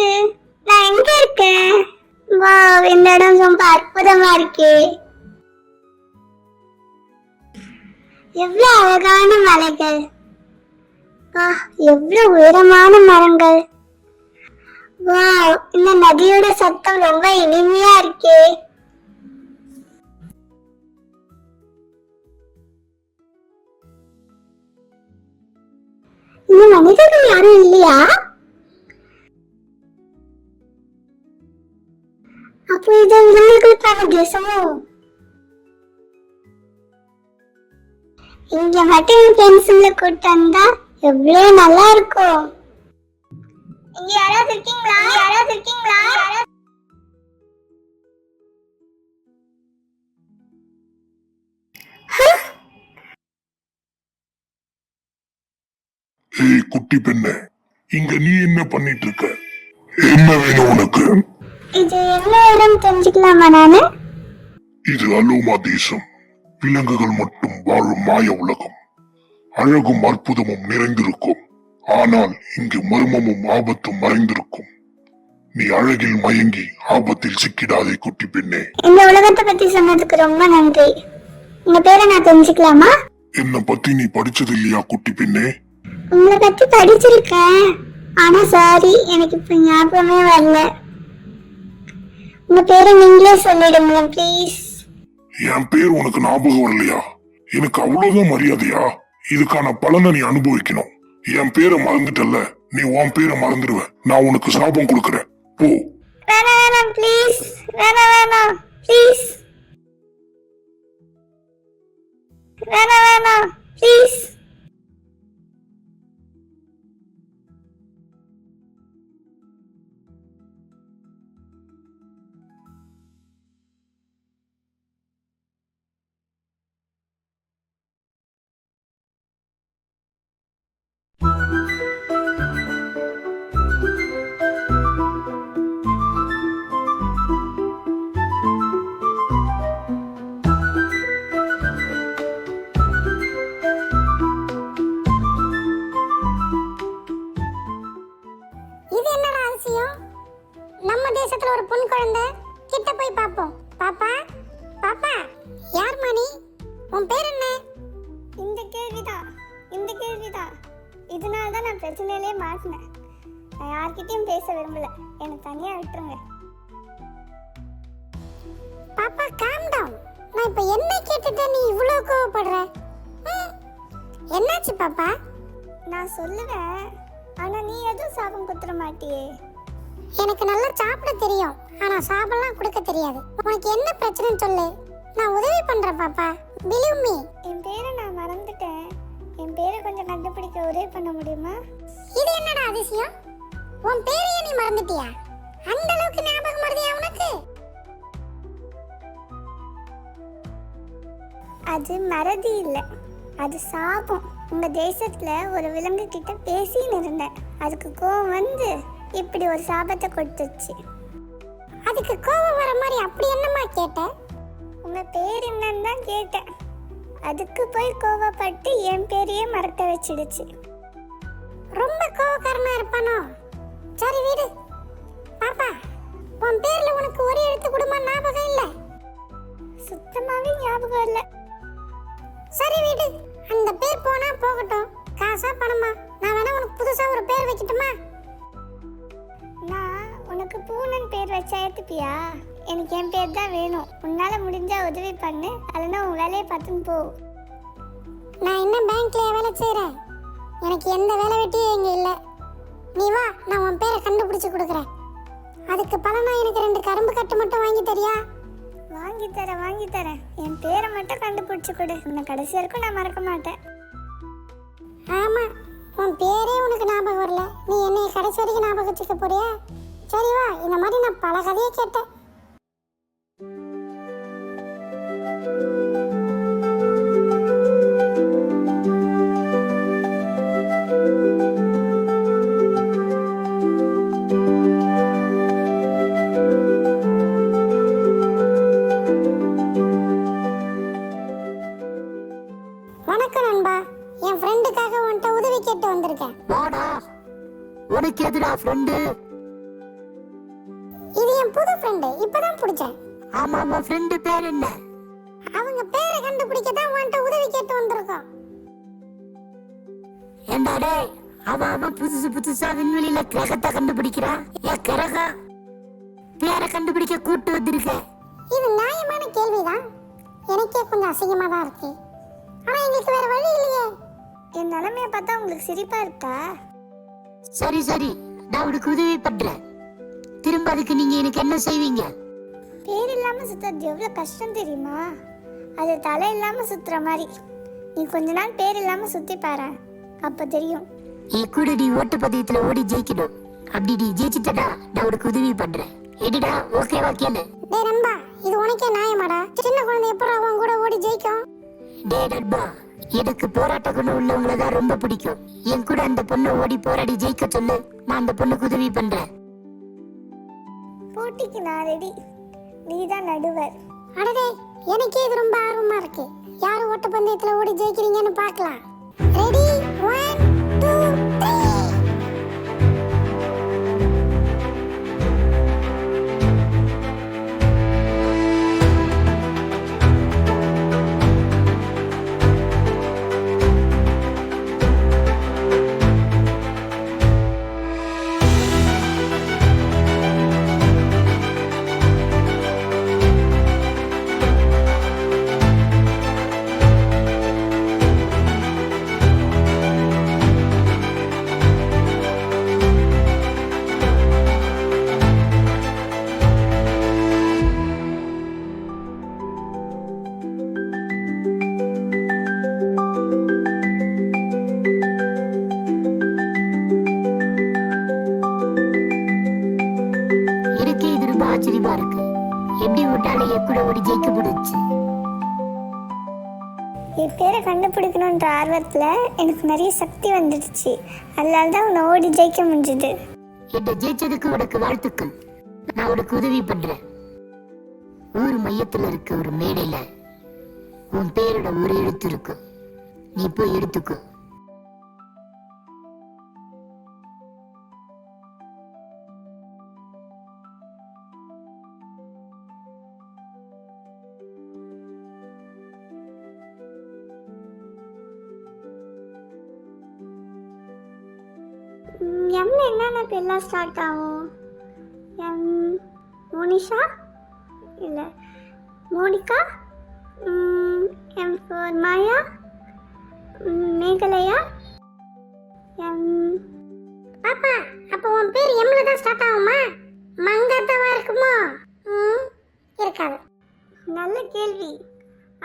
இருக்கு? நான் எங்க இருக்கேன்? வாவ், இந்த இடம் ரொம்ப அற்புதமா இருக்கே. எவ்வளவு அழகான மலைகள், எவ்வளவு உயரமான மரங்கள். வாவ், இந்த நதியோட சத்தம் ரொம்ப இனிமையா இருக்கே. இந்த மனிதர்கள் யாரும் இல்லையா? அப்போ இது விலங்குகளுக்கான தேசமோ? இங்க மட்டும் ஃப்ரெண்ட்ஸுங்களை கூட்டு வந்தா எவ்வளவு நல்லா இருக்கும். இங்க யாராவது இருக்கீங்களா? யாராவது இருக்கீங்களா? ஏய் குட்டி பெண்ணே, இங்க நீ என்ன பண்ணிட்டு இருக்க? என்ன வேணும் உனக்கு? இது என்ன இடம் தெரிஞ்சுக்கலாமா நானு? இது அலோமா தேசம். விலங்குகள் மட்டும் வாழும் மாய உலகம். அழகும் அற்புதமும் நிறைந்திருக்கும். ஆனால் இங்கு மர்மமும் ஆபத்தும் மறைந்திருக்கும். நீ அழகில் மயங்கி ஆபத்தில் சிக்கிடாதே குட்டி பெண்ணே. இந்த உலகத்தை பத்தி சொன்னதுக்கு ரொம்ப நன்றி. உங்க பேரை நான் தெரிஞ்சுக்கலாமா? என்ன பத்தி நீ படிச்சது இல்லையா குட்டி பெண்ணே? உங்களை பத்தி படிச்சிருக்கேன், ஆனா சாரி எனக்கு இப்ப ஞாபகமே வரல. உங்க பேரை நீங்களே சொல்லிடுங்களேன் ப்ளீஸ். என் பேர் உனக்கு ஞாபகம் வரலையா? எனக்கு அவ்வளவுதான் மரியாதையா? இதுக்கான பலனை நீ அனுபவிக்கணும். என் பேரை மறந்துட்டல்ல, நீ உன் பேரை மறந்துடுவ. நான் உனக்கு சாபம் கொடுக்கறேன், போ. வேணாம் ப்ளீஸ், வேணாம் ப்ளீஸ், வேணாம் ப்ளீஸ். நம்ம தேசத்துல ஒரு பொன் குழந்தை, கிட்ட போய் பாப்போம். பாப்பா, பாப்பா, யார் மணி? உன் பேர் என்ன? இந்த கேள்விதான். இதனால தான் நான் பிரச்சனையிலே மாட்டினேன். நான் யார்கிட்டயும் பேச விரும்பல, என்னை தனியா விட்டுருங்க. பாப்பா காம் டவுன். நான் இப்ப என்ன கேட்டுட்டு நீ இவ்வளவு கோவப்படுற? என்னாச்சு பாப்பா? நான் சொல்லுவேன், ஆனா நீ எதுவும் சாபம் குத்துற மாட்டியே. எனக்கு நல்லா சாப்பிட தெரியும், ஆனா சாபம்லாம் கொடுக்க தெரியாது. உனக்கு என்ன பிரச்சனைன்னு சொல்லு, நான் உதவி பண்றேன் பாப்பா. Believe me. என் பேரை நான் மறந்துட்டேன். என் பேரை கொஞ்சம் கண்டுபிடிக்க உதவி பண்ண முடியுமா? இது என்னடா அதிசயம்? உன் பேரையே நீ மறந்துட்டியா? அந்த அளவுக்கு ஞாபகம் மறதியா உனக்கு? அது மறதி இல்ல, அது சாபம். உங்க தேசத்துல ஒரு விலங்கு கிட்ட பேசின்னு இருந்தேன். அதுக்கு கோவம் வந்து இப்படி ஒரு சாபத்தை கொடுத்துச்சு. அதுக்கு கோவம் வர மாதிரி அப்படி என்னமா கேட்ட? உங்க பேர் என்னன்னு தான் கேட்டேன். அதுக்கு போய் கோவப்பட்டு என் பேரையே மறக்க வச்சிடுச்சு. ரொம்ப கோவக்காரனா இருப்பானோ? சரி வீடு. பாப்பா, உன் பேர்ல உனக்கு ஒரு எழுத்து கூடமா ஞாபகம் இல்ல? சுத்தமாவே ஞாபகம் இல்ல. சரி வீடு, அந்த பேர் போனா போகட்டும். காசா பணமா? நான் வேணா உனக்கு புதுசா ஒரு பேர் வைக்கட்டுமா? நான் உனக்கு பூனன் பேர் வச்சா ஏத்துப்பியா? எனக்கு என் பேர் தான் வேணும். உன்னால முடிஞ்சா உதவி பண்ணு, இல்லைன்னா உன் வேலையை பார்த்துன்னு போ. நான் என்ன பேங்க்ல வேலை செய்யறேன், எனக்கு எந்த வேலை வெட்டியும் இங்க இல்லை. நீ வா, நான் உன் பேரை கண்டுபிடிச்சு கொடுக்குறேன். அதுக்கு பலனா எனக்கு 2 கரும்பு கட்டு மட்டும் வாங்கி தரியா? வாங்கி தரேன். என் பேரை மட்டும் கண்டுபிடிச்சு கொடு. உன்னை கடைசி வரைக்கும் நான் மறக்க மாட்டேன். ஆமா, உன் பேரே உனக்கு ஞாபகம் வரல, நீ என்னை கடைசி வரைக்கும் ஞாபகம் வச்சுக்க போறியா? சரி வா, இந்த மாதிரி நான் பல கதையை கேட்டேன். வணக்கம் நண்பா, என் ஃப்ரெண்டுக்காக உன்கிட்ட உதவி கேட்டு வந்திருக்கேன். வாடா, உனக்கு எதுடா ஃப்ரெண்டு? என் புது ஃப்ரெண்டு இப்பதான் பிடிச்சேன். ஆமா ஆமா, ஃப்ரெண்டு பேர் என்ன? அவங்க பேரை கண்டுபிடிக்க தான் உன்கிட்ட உதவி கேட்டு வந்திருக்கோம். ஏண்டா டேய், அவன் புதுசா விண்வெளியில கிரகத்தை கண்டுபிடிக்கிறான். ஏன் கிரகம் பேரை கண்டுபிடிக்க கூட்டு வந்திருக்க? இது நியாயமான கேள்விதான். எனக்கே கொஞ்சம் அசிங்கமா தான் இருக்கு. ஆனா எங்களுக்கு வேற வழி இல்லையே. என் நிலைமைய பார்த்தா உங்களுக்கு சிரிப்பா இருக்கா? சரி சரி, நான் உனக்கு உதவி பண்றேன். திரும்ப அதுக்கு நீங்க எனக்கு என்ன செய்வீங்க? பேர் இல்லாம சுத்துறது எவ்வளவு கஷ்டம் தெரியுமா? அது தலை இல்லாம சுத்துற மாதிரி. நீ கொஞ்ச நாள் பேர் இல்லாம சுத்தி பாரு, அப்ப தெரியும். என் கூட நீ ஓட்டப்பந்தயத்துல ஓடி ஜெயிக்கணும். அப்படி நீ ஜெயிச்சிட்டா நான் உனக்கு உதவி பண்றேன். எடிடா, ஓகேவா கேளு. டேய் நண்பா, இது உனக்கே நியாயமாடா? சின்ன குழந்தை எப்பறம் அவன் கூட ஓடி ஜெயிக்கும்? டேய் நண்பா, எனக்கு போராட்ட குணம் உள்ளவங்கள தான் ரொம்ப பிடிக்கும். என் கூட அந்த பொண்ணை ஓடி போராடி ஜெயிக்க சொல்லு, நான் அந்த பொண்ணுக்கு உதவி பண்றேன். போட்டிக்கு நான் ரெடி, நீதான் நடுவர். அடடே, எனக்கே இது ரொம்ப ஆர்வமா இருக்கு. யார் ஓட்டப்பந்தயத்துல ஓடி ஜெயிக்கிறீங்கன்னு பார்க்கலாம். ரெடி, 1 2 3. எனக்கே இது ரொம்ப ஆச்சரியமா இருக்கு. எப்படி விட்டாலே என் கூட ஓடி ஜெயிக்க முடிச்சு. என் பேரை கண்டுபிடிக்கணுன்ற ஆர்வத்துல எனக்கு நிறைய சக்தி வந்துடுச்சு. அதனால தான் உன்னை ஓடி ஜெயிக்க முடிஞ்சுது. என்ன ஜெயிச்சதுக்கு உனக்கு வாழ்த்துக்கள். நான் உனக்கு உதவி பண்றேன். ஊர் மையத்துல இருக்க ஒரு மேடையில உன் பேரோட ஒரு எழுத்து இருக்கு. நீ போய் எடுத்துக்கோ. எம்ல என்னென்ன பேர்லாம் ஸ்டார்ட் ஆகும்? எம் மோனிஷா, இல்லை Monika, M for Maya, Meghalaya, M. பாப்பா, அப்போ உன் பேர் எம்ல தான் ஸ்டார்ட் ஆகுமா? மங்காத்தாவா இருக்குமோ? இருக்காது. நல்ல கேள்வி.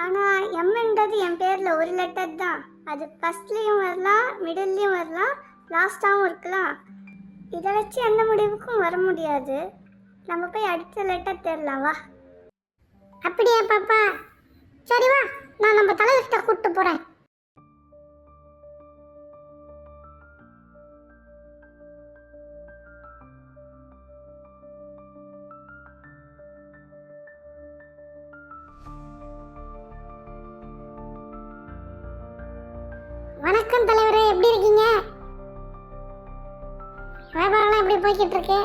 ஆனால் எம்ன்றது என் பேரில் ஒரு லெட்டர் தான். அது ஃபர்ஸ்ட்லேயும் வரலாம், மிடில்லையும் வரலாம், லாஸ்டாகவும் இருக்கலாம். இதை வச்சு எந்த முடிவுக்கும் வர முடியாது. நம்ம போய் அடுத்த லெட்டர் தேடலாம் வா. அப்படியா பாப்பா? சரி வா, நான் நம்ம தலைவர்கிட்ட கூப்பிட்டு போகிறேன். வணக்கம் தலைவரே, எப்படி இருக்கீங்க? வியாபாரம்லாம் எப்படி போய்கிட்டு இருக்கு?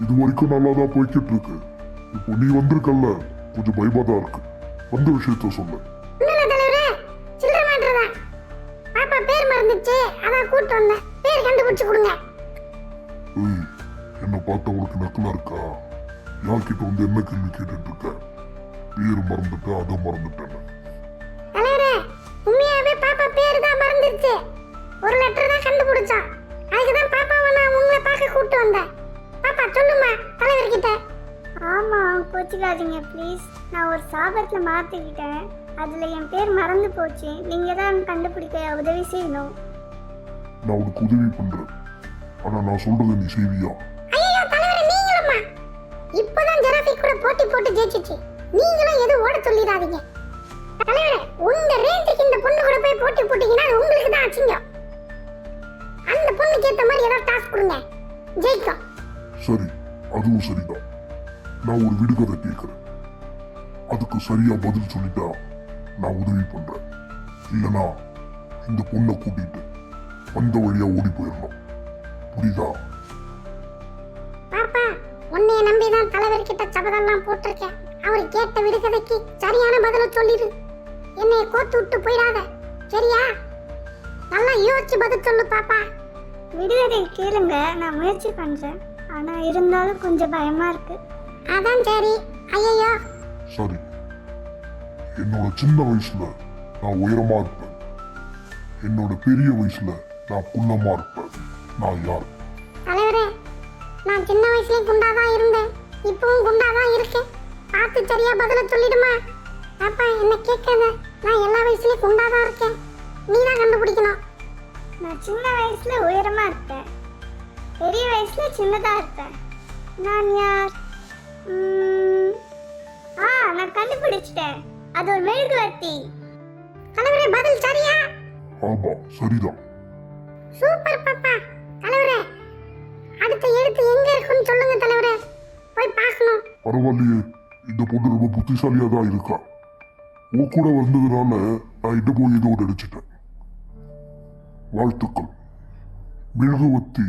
இது வரைக்கும் நல்லா தான் போய்கிட்டு இருக்கு. இப்போ நீ வந்திருக்கல்ல, கொஞ்சம் பயமா தான் இருக்கு. வந்த விஷயத்த சொல்லு. தலைவரே, சில்லறை மாட்டுறதா? பாப்பா பேர் மறந்துச்சு, அதான் கூட்டு வந்தேன். பேர் கண்டுபிடிச்சு கொடுங்க. ஏய், என்ன பார்த்தா உனக்கு நக்கலா இருக்கா? யார்கிட்ட வந்து என்ன கேள்வி கேட்டுட்டு இருக்க? பேர் மறந்துட்டேன், அதை மறந்துட்டேன். தலைவரே, உண்மையாவே பாப்பா பேர் தான் மறந்துருச்சு. ஒரு லெட்டர் தான் கண்டுபிடிச்சா. அதுக்கு தான் பாப்பாவை நான் உங்களை பார்க்க கூட்டு வந்தேன். பாப்பா சொல்லுமா தலைவர்கிட்ட. ஆமா, கோச்சிக்காதீங்க ப்ளீஸ். நான் ஒரு சாபத்தில் மாற்றிக்கிட்டேன். அதில் என் பேர் மறந்து போச்சு. நீங்கள் தான் கண்டுபிடிக்க உதவி செய்யணும். நான் உனக்கு உதவி பண்றேன், ஆனா நான் சொல்றதை நீ செய்வியா? ஐயோ தலைவரே, நீங்களும்மா இப்போதான் ஜெராஃபி கூட போட்டி போட்டு ஜெயிச்சிச்சு. நீங்களும் எதுவும் ஓட சொல்லிடாதீங்க தலைவரே. உங்க ரேஞ்சுக்கு இந்த பொண்ணு கூட போய் போட்டி போட்டீங்கன்னா அது உங்களுக்கு தான் அசிங்கம். அந்த பொண்ணுக்கு ஏற்ற மாதிரி ஏதாவது டாஸ்க் கொடுங்க, ஜெயிக்கும். சரி, அதுவும் சரிதான். நான் ஒரு விடுகதை கேட்கிறேன். அதுக்கு சரியா பதில் சொல்லிட்டா நான் உதவி பண்றேன். இல்லனா இந்த பொண்ணை கூட்டிட்டு வந்த வழியா ஓடி போயிடணும். புரியுதா? பாப்பா, உன்னைய நம்பிதான் தலைவர்கிட்ட சபதம்லாம் போட்டிருக்கேன். அவர் கேட்ட விடுகதைக்கு சரியான பதில சொல்லிடு. என்னைய கோத்து விட்டு போயிடாத, சரியா? நல்லா யோசிச்சு பதில் சொல்லு பாப்பா. விடுகதை கேளுங்க, நான் முயற்சி பண்றேன். ஆனா இருந்தாலும் கொஞ்சம் பயமா இருக்கு. அதான் சரி. ஐயோ, சரி. என்னோட சின்ன வயசுல நான் உயரமா இருப்பேன். என்னோட பெரிய வயசுல நான் குள்ளமா இருப்பேன். நான் யார்? தலைவரே, நான் சின்ன வயசுலயும் குண்டாதான் இருந்தேன், இப்பவும் குண்டாதான் இருக்கேன். பார்த்து சரியா பதில சொல்லிடுமா? அப்பா என்ன கேட்காத, நான் எல்லா வயசுலயும் குண்டாதான் இருக்கேன். நீ தான் கண்டுபிடிக்கணும். நான் சின்ன வயசுல உயரமா இருப்பேன், பெரிய வயசுல சின்னதா இருப்பேன். நான் யார்? நான் கண்டுபிடிச்சிட்டேன். அது ஒரு மெழுகுவர்த்தி. தலைவரே, பதில் சரியா? ஆமா, சரிதான். சூப்பர் பாப்பா. தலைவரே, அடுத்த எழுத்து எங்க இருக்குன்னு சொல்லுங்க தலைவரே, போய் பார்க்கணும். பரவாயில்லையே, இந்த பொண்ணு ரொம்ப புத்திசாலியா தான் இருக்கா. உன் கூட வந்ததுனால நான் இட்டு போய் ஏதோ அடிச்சிட்டேன். வாழ்த்துக்கள். மெழுகுவத்தி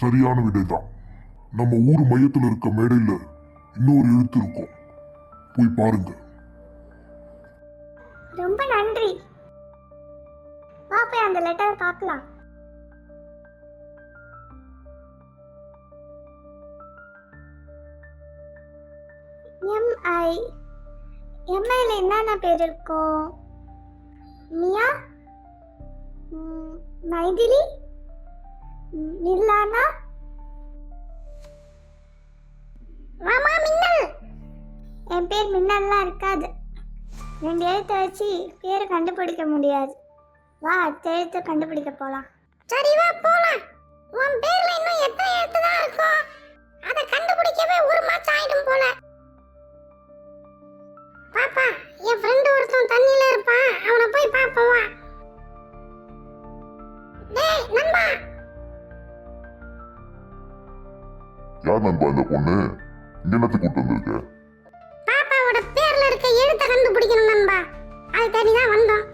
சரியான விடைதான். நம்ம ஊர் மையத்தில் இருக்க மேடையில இன்னொரு எழுத்து இருக்கும், போய் பாருங்க. ரொம்ப நன்றி. வா போய் அந்த லெட்டர் பார்க்கலாம். எம்ஐ எம்ஐல என்னென்ன பேர் இருக்கும்? மியா, மைதிலி, நில்லானா. மாமா மின்னல். என் பேர் மின்னல்லாம் இருக்காது. 2 எழுத்தை வச்சு பேரை கண்டுபிடிக்க முடியாது. வா அடுத்த எழுத்தை கண்டுபிடிக்க போலாம். சரி வா போலாம். உன் பேர்ல இன்னும் எத்தனை எழுத்து தான் இருக்கும்? அதை கண்டுபிடிக்கவே 1 மாசம் ஆயிடும் போல. பாப்பா, என் ஃப்ரெண்ட் ஒருத்தன் தண்ணியில இருப்பான், அவனை போய் பாப்போம் வா. டேய் நண்பா. யார் நண்பா இந்த பொண்ணு? இங்க என்னத்துக்கு கூட்டு வந்திருக்க? பாப்பாவோட பேர்ல இருக்க எழுத்தை கண்டுபிடிக்கணும் நண்பா, அது தேடி தான் வந்தோம்.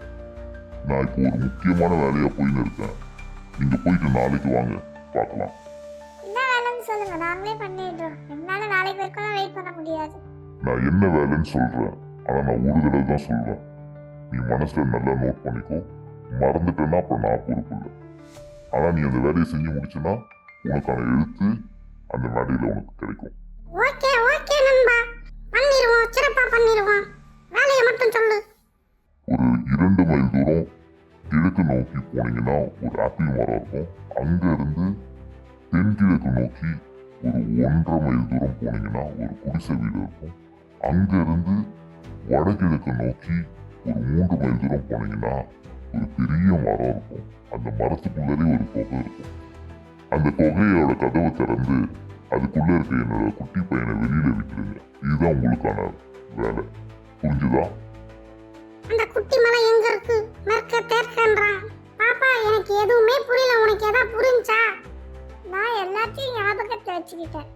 நான் இப்போ ஒரு முக்கியமான வேலையா போயின்னு இருக்கேன். நீங்க போயிட்டு நாளைக்கு வாங்க, பார்க்கலாம். என்ன வேலைன்னு சொல்லுங்க, நாங்களே பண்ணிடுறோம். என்னால நாளைக்கு வரைக்கும் வெயிட் பண்ண முடியாது. நான் என்ன வேலைன்னு சொல்றேன், ஆனா நான் ஒரு தடவை தான் சொல்வேன். நீ மனசுல நல்லா நோட் பண்ணிக்கோ. மறந்துட்டேன்னா அப்புறம் நான் பொறுப்பு இல்லை. ஆனா நீ அந்த வேலையை செஞ்சு முடிச்சுன்னா உனக்கான எழுத்து அந்த மேடையில உனக்கு கிடைக்கும். ஓகே ஓகே நண்பா, பண்ணிடுவோம், சிறப்பா பண்ணிடுவோம். வேலையை மட்டும் சொல்லு. ஒரு 2 மைல் தூரம் கிழக்கு நோக்கி போனீங்கன்னா ஒரு ஆப்பிள் மரம் இருக்கும். அங்க இருந்து தென்கிழக்கு நோக்கி ஒரு 1.5 மைல் தூரம் போனீங்கன்னா ஒரு குடிசை வீடு இருக்கும். அங்க இருந்து வடகிழக்கு நோக்கி ஒரு 3 மைல் தூரம் போனீங்கன்னா ஒரு பெரிய மரம் இருக்கும். அந்த மரத்துக்குள்ளே ஒரு குகை இருக்கும். அந்த குகையோட கதவை திறந்து அதுக்குள்ள இருக்க என்னோட குட்டி பையனை வெளியில விட்டுருங்க. இதுதான் உங்களுக்கான வேலை. புரிஞ்சுதா? அந்த குட்டி மலை எங்க இருக்கு? மேற்க தெற்கன்றான். பாப்பா எனக்கு எதுவுமே புரியல, உனக்கு ஏதா புரிஞ்சா? நான் எல்லாத்தையும் ஞாபகத்தை வச்சுக்கிட்டேன்.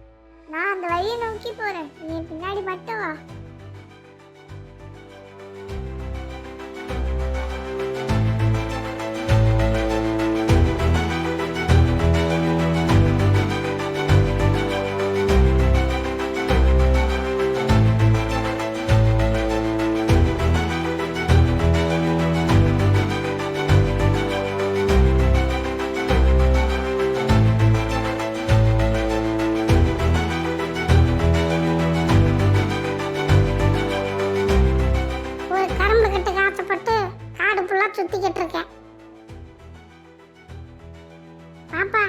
நான் அந்த வழியை நோக்கி போறேன், நீ பின்னாடி மட்டும் வா. சுத்திக்கிட்டு இருக்கேன். பாப்பா,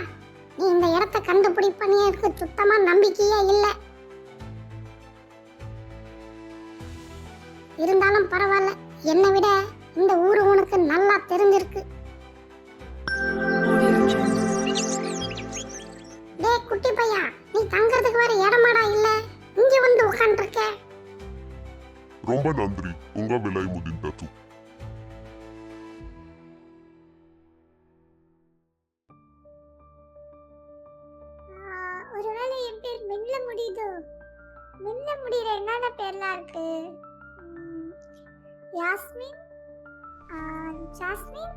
நீ இந்த இடத்தை கண்டுபிடிப்பனே எனக்கு சுத்தமா நம்பிக்கையே இல்லை. இருந்தாலும் பரவாயில்ல, என்னை விட இந்த ஊரு உனக்கு நல்லா தெரிஞ்சிருக்கு. டேய் குட்டி பையா, நீ தங்கறதுக்கு வேற இடமாடா இல்ல, இங்க வந்து உட்கார்ந்திருக்க. ரொம்ப நன்றி, உங்க விலை முடிந்தது. ஒருவேளை என் பேர் மின்ன முடியுதோ? மின்ன முடிகிற என்னென்ன பேர்லாம் இருக்கு? யாஸ்மின், ஜாஸ்மின்.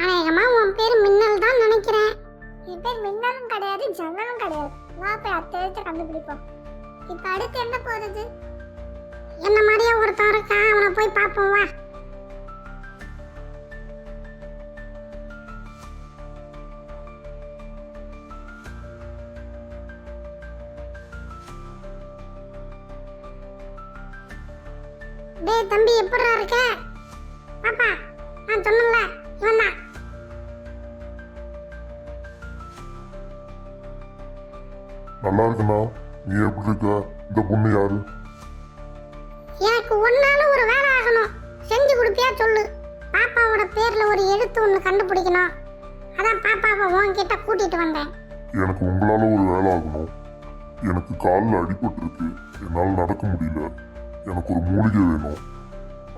அநேகமா உன் பேர் மின்னல் தான் நினைக்கிறேன். என் பேர் மின்னலும் கிடையாது, ஜன்னலும் கிடையாது. வா போய் அத்தை எழுத்து கண்டுபிடிப்போம். இப்ப அடுத்து என்ன போறது? என்ன மாதிரியே ஒருத்தன் இருக்கான், அவனை போய் பார்ப்போம் வா. டேய் தம்பி, எப்படிடா இருக்க? பாப்பா, நான் சொன்னல இவன் தான். நல்லா இருக்குண்ணா. நீ எப்படி இருக்க? இந்த பொண்ணு யாரு? எனக்கு ஒன்னால ஒரு வேலை ஆகணும், செஞ்சு கொடுப்பியா சொல்லு. பாப்பாவோட பேர்ல ஒரு எழுத்து ஒன்று கண்டுபிடிக்கணும். அதான் பாப்பாவை உன்கிட்ட கூட்டிட்டு வந்தேன். எனக்கு உங்களால ஒரு வேலை ஆகணும். எனக்கு காலில் அடிபட்டிருக்கு, என்னால் நடக்க முடியல. எனக்கு ஒரு மூலிகை வேணும்.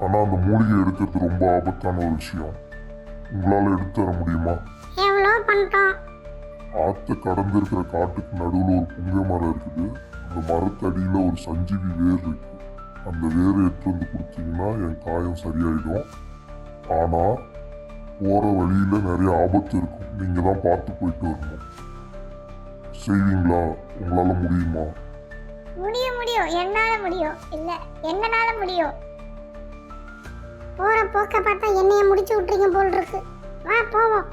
ஆனால் அந்த மூலிகை எடுக்கிறது ரொம்ப ஆபத்தான ஒரு விஷயம். உங்களால் எடுத்து தர முடியுமா? எவ்வளோ பண்ணிட்டோம். ஆற்றை கடந்து இருக்கிற காட்டுக்கு நடுவில் ஒரு புங்கை மரம் இருக்குது. அந்த மரத்தடியில் ஒரு சஞ்சீவி வேர் இருக்கு. அந்த வேரை எடுத்து வந்து கொடுத்தீங்கன்னா என் காயம் சரியாயிடும். ஆனால் போகிற வழியில் நிறைய ஆபத்து இருக்கும். நீங்கள் தான் பார்த்து போயிட்டு வரணும். செய்வீங்களா? உங்களால் முடியுமா? முடியும் முடியும், என்னால முடியும். இல்ல, எங்கனால முடியும். போற போக்க பார்த்தா என்னைய முடிச்சு விட்டுறீங்க போல் இருக்கு. வா போவோம்.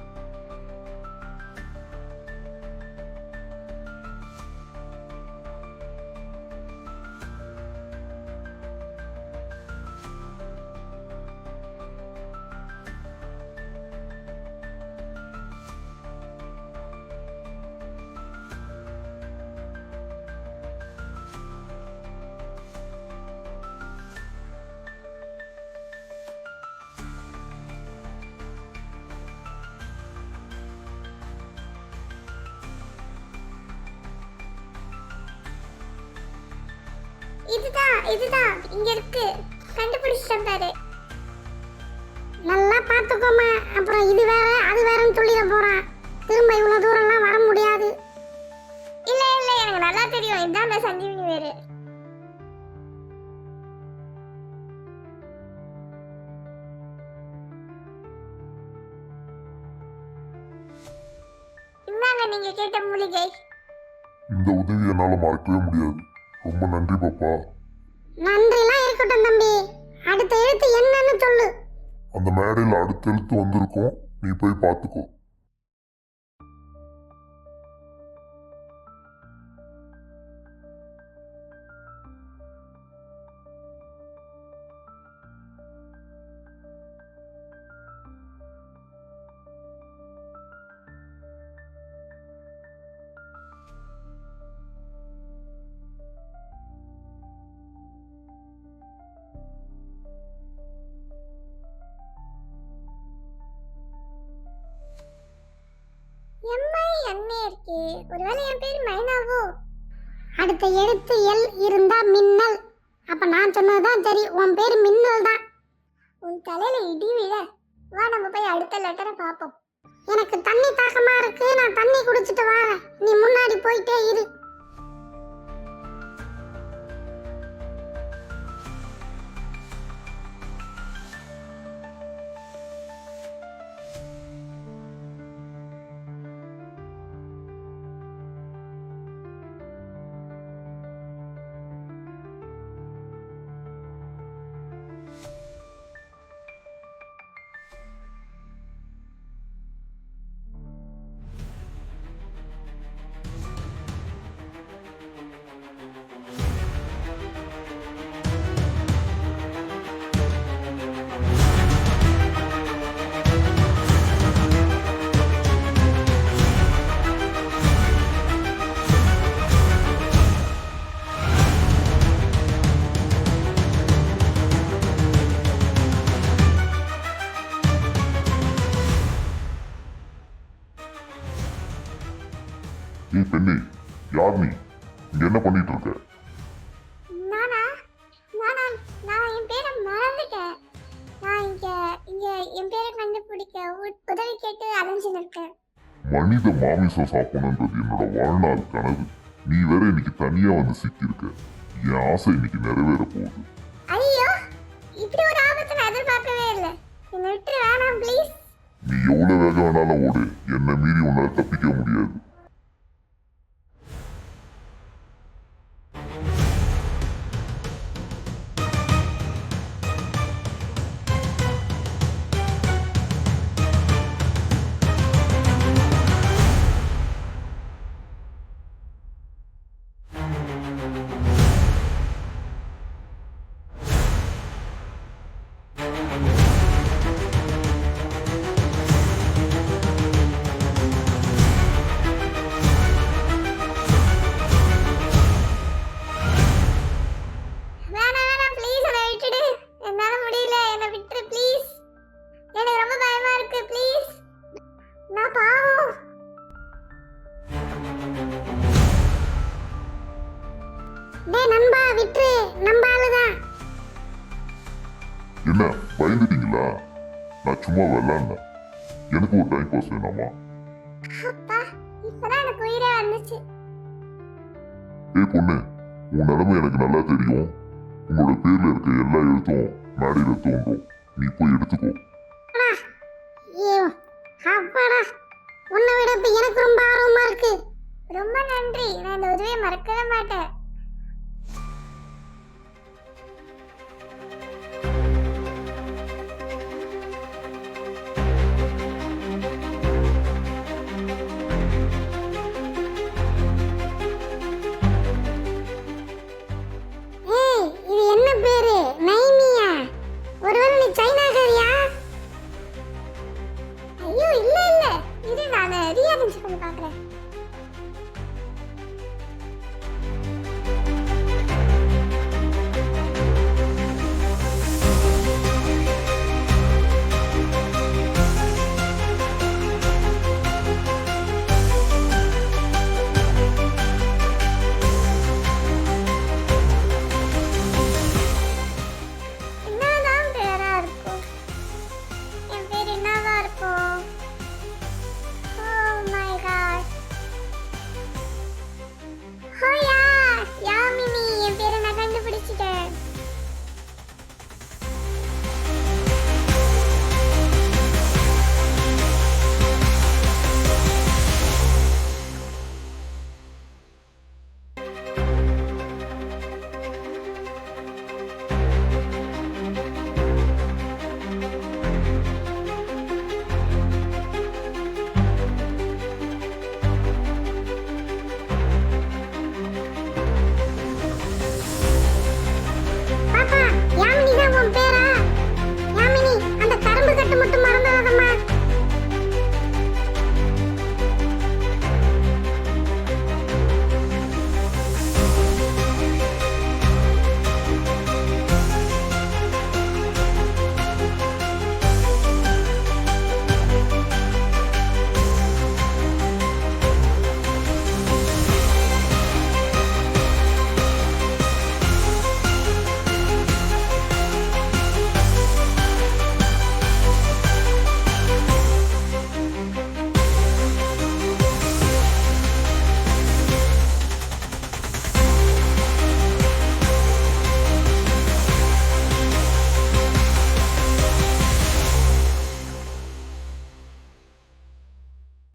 இதுதான் இங்க இருக்கு. கண்டுபிடிச்சிட்டேன் பாரு. நல்லா பாத்துக்கோமா, அப்புறம் இது வேற அது வேறன்னு சொல்லிட போறான். திரும்ப இவ்வளவு தூரம்லாம் வர முடியாது. இல்ல இல்ல, எனக்கு நல்லா தெரியும். இதான் அந்த சஞ்சீவினி வேறு. இந்தாங்க நீங்க கேட்ட மூலிகை. இந்த உதவி என்னால் மறக்கவே முடியாது. ரொம்ப நன்றி பாப்பா. நன்றிலாம் இருக்கட்டும் தம்பி. அடுத்த எழுத்து என்னன்னு சொல்லு. அந்த மேடையில் அடுத்த எழுத்து வந்திருக்கும், நீ போய் பார்த்துக்கோ. அண்ணே இருக்கே, ஒருவேளை என் பேர் மைனாவோ? அடுத்த எழுத்து எல் இருந்தா மின்னல். அப்ப நான் சொன்னதுதான் சரி, உன் பேர் மின்னல் தான். உன் தலையில இடி விழ. வா நம்ம போய் அடுத்த லெட்டரை பார்ப்போம். எனக்கு தண்ணி தாகமா இருக்கு, நான் தண்ணி குடிச்சிட்டு வரேன். நீ முன்னாடி போயிட்டே இரு. நீ பெண்ணே, யார் நீ? இங்க என்ன பண்ணிட்டு இருக்க? நானா நானா நான் என் பேரை மறந்துட்டேன். நான் இங்க இங்க என் பேரை கண்டுபிடிக்க உதவி கேட்டு அலைஞ்சுன்னு இருக்கேன். மனித மாமிசம் சாப்பிடணுன்றது என்னோட வாழ்நாள் கனவு. நீ வேற இன்னைக்கு தனியா வந்து சிக்கியிருக்க. என் ஆசை இன்னைக்கு நிறைவேற போகுது. ஐயோ, இப்படி ஒரு ஆபத்தை நான் எதிர்பார்க்கவே இல்லை. என்னை விட்டு வேணாம் ப்ளீஸ். நீ எவ்வளவு வேகம் வேணாலும் ஓடு, என்னை மீறி உன்னால தப்பிக்க முடியாது. வேணாம் வேணாம் ப்ளீஸ், என்னை விட்டுடு. என்னால முடியல, என்னை விட்டுரு ப்ளீஸ். எனக்கு ரொம்ப பயமா இருக்கு ப்ளீஸ். நான் பாவம். டேய் நண்பா, விட்டுரு. நம்ம ஆளுதான். என்ன பயந்துட்டீங்களா? நான் சும்மா விளையாடினேன். எனக்கு ஒரு டைம் பாஸ் வேணாமா? அப்பா, இப்பதான் எனக்கு உயிரே வந்துச்சு. ஏய் பொண்ணு, உன் நிலைமை எனக்கு நல்லா தெரியும். உன்னோட பேர்ல இருக்க எல்லா எழுத்தும் மேடையில தோன்றும். நீ போய் எடுத்துக்கோ. ஐயோ, அப்பாடா. உன்னை விட இப்ப எனக்கு ரொம்ப ஆர்வமா இருக்கு. ரொம்ப நன்றி. நான் இந்த உதவியை மறக்கவே மாட்டேன்.